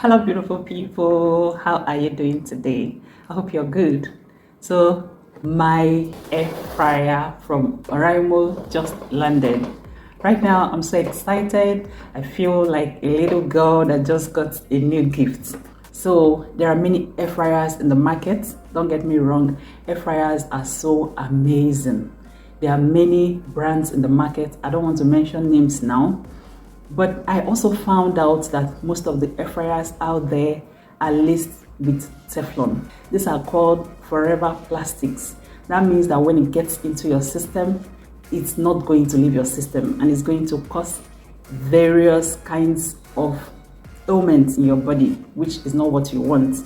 Hello, beautiful people. How are you doing today? I hope you're good. So, my air fryer from Oraimo just landed. Right now, I'm so excited. I feel like a little girl that just got a new gift. So, there are many air fryers in the market. Don't get me wrong, air fryers are so amazing. There are many brands in the market. I don't want to mention names now, but I also found out that most of the air fryers out there are laced with Teflon. These are called forever plastics. That means that when it gets into your system, it's not going to leave your system and it's going to cause various kinds of ailments in your body, which is not what you want.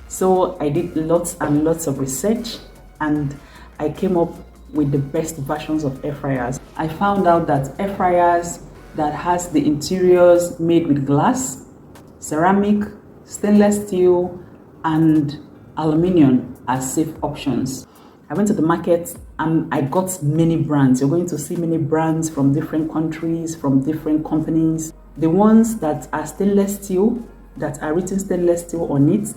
So I did lots and lots of research and I came up with the best versions of air fryers. I found out that air fryers that has the interiors made with glass, ceramic, stainless steel, and aluminium as safe options. I went to the market and I got many brands. You're going to see many brands from different countries, from different companies. The ones that are stainless steel, that are written stainless steel on it,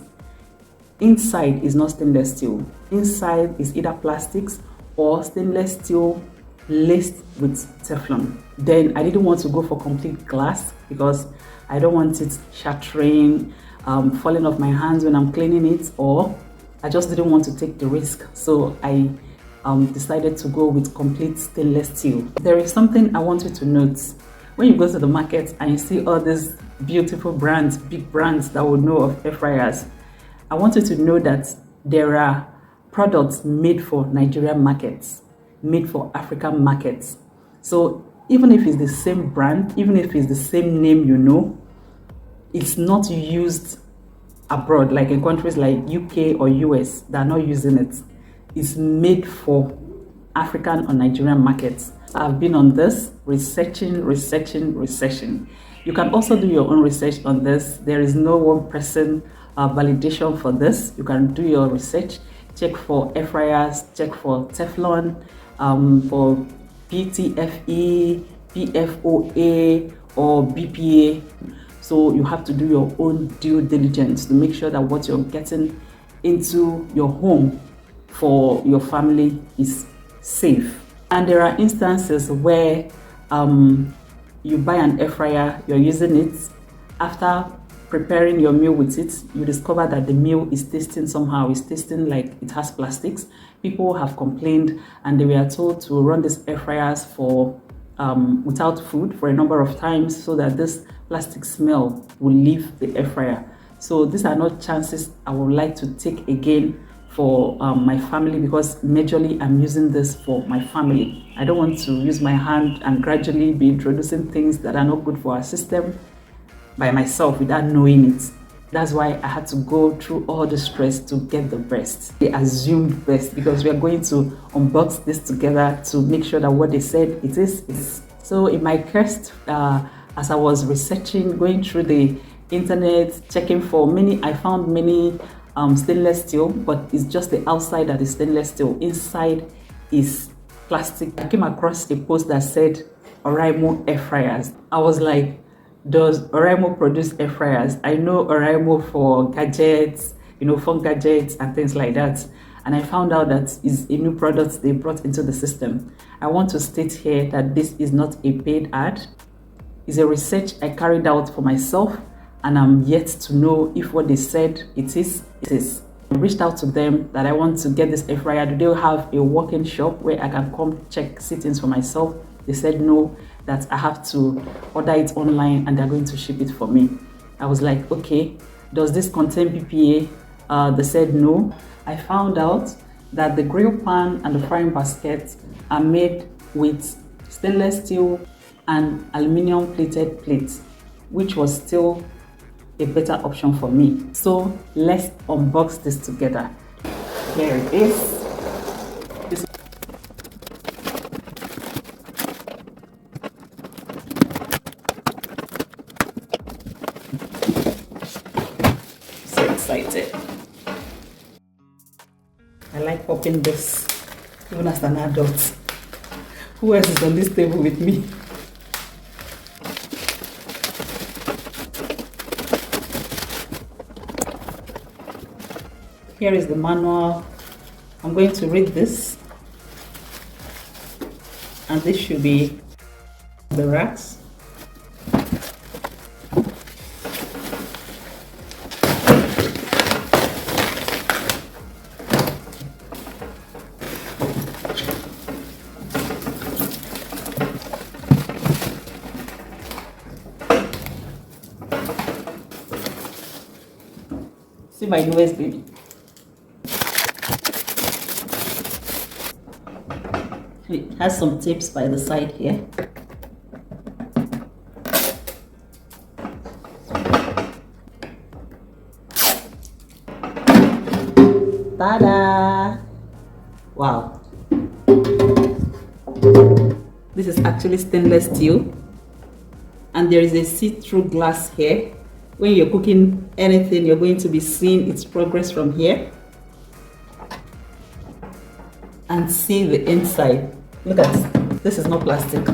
inside is not stainless steel. Inside is either plastics or stainless steel laced with Teflon. Then I didn't want to go for complete glass because I don't want it shattering, falling off my hands when I'm cleaning it, or I just didn't want to take the risk. So I decided to go with complete stainless steel. There is something I want you to note. When you go to the market and you see all these beautiful brands, big brands that will know of air fryers, I want you to know that there are products made for Nigerian markets, made for African markets. So even if it's the same brand, even if it's the same name, it's not used abroad, like in countries like UK or US that are not using it. It's made for African or Nigerian markets. I've been on this, researching. You can also do your own research on this. There is no one person validation for this. You can do your research, check for air fryers, check for Teflon, for PTFE, PFOA, or BPA. So you have to do your own due diligence to make sure that what you're getting into your home for your family is safe. And there are instances where you buy an air fryer, you're using it, after preparing your meal with it, you discover that the meal is tasting somehow, it's tasting like it has plastics. People have complained and they were told to run these air fryers for without food for a number of times so that this plastic smell will leave the air fryer. So these are not chances I would like to take again for my family, because majorly I'm using this for my family. I don't want to use my hand and gradually be introducing things that are not good for our system by myself without knowing it. That's why I had to go through all the stress to get the best, the assumed best, because we are going to unbox this together to make sure that what they said it is. So in my quest, as I was researching, going through the internet, checking for many, I found many stainless steel, but it's just the outside that is stainless steel. Inside is plastic. I came across a post that said Oraimo air fryers. I was like, does Oraimo produce air fryers? I know Oraimo for gadgets, phone gadgets and things like that. And I found out that is a new product they brought into the system. I want to state here that this is not a paid ad. It's a research I carried out for myself, and I'm yet to know if what they said it is. I reached out to them that I want to get this air fryer. Do they have a walk-in shop where I can come check sittings for myself? They said no, that I have to order it online and they're going to ship it for me. I was like, okay, does this contain BPA? They said no. I found out that the grill pan and the frying basket are made with stainless steel and aluminium plated plates, which was still a better option for me. So let's unbox this together. Here it is. So excited. I like popping this even as an adult. Who else is on this table with me? Here is the manual. I'm going to read this, and this should be the racks. See my newest baby. It has some tips by the side here. Ta-da! Wow. This is actually stainless steel, and there is a see-through glass here. When you're cooking anything, you're going to be seeing its progress from here and see the inside. Look at this. This is not plastic.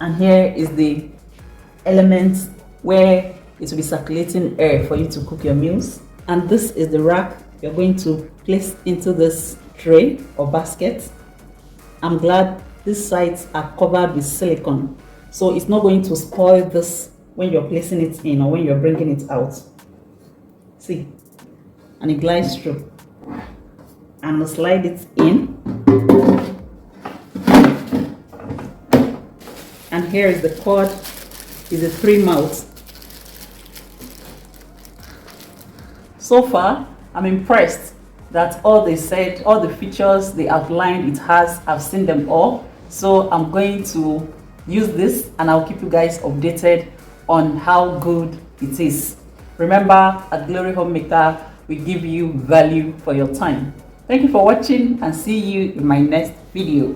And here is the element where it will be circulating air for you to cook your meals. And this is the rack you're going to place into this tray or basket. I'm glad these sides are covered with silicone, so it's not going to spoil this when you're placing it in or when you're bringing it out. See, and it glides through. And I'll slide it in. And here is the cord, is the 3 mouths. So far, I'm impressed that all they said, all the features they outlined it has, I've seen them all. So I'm going to use this and I'll keep you guys updated on how good it is. Remember, at Glory Homemaker, we give you value for your time. Thank you for watching and see you in my next video.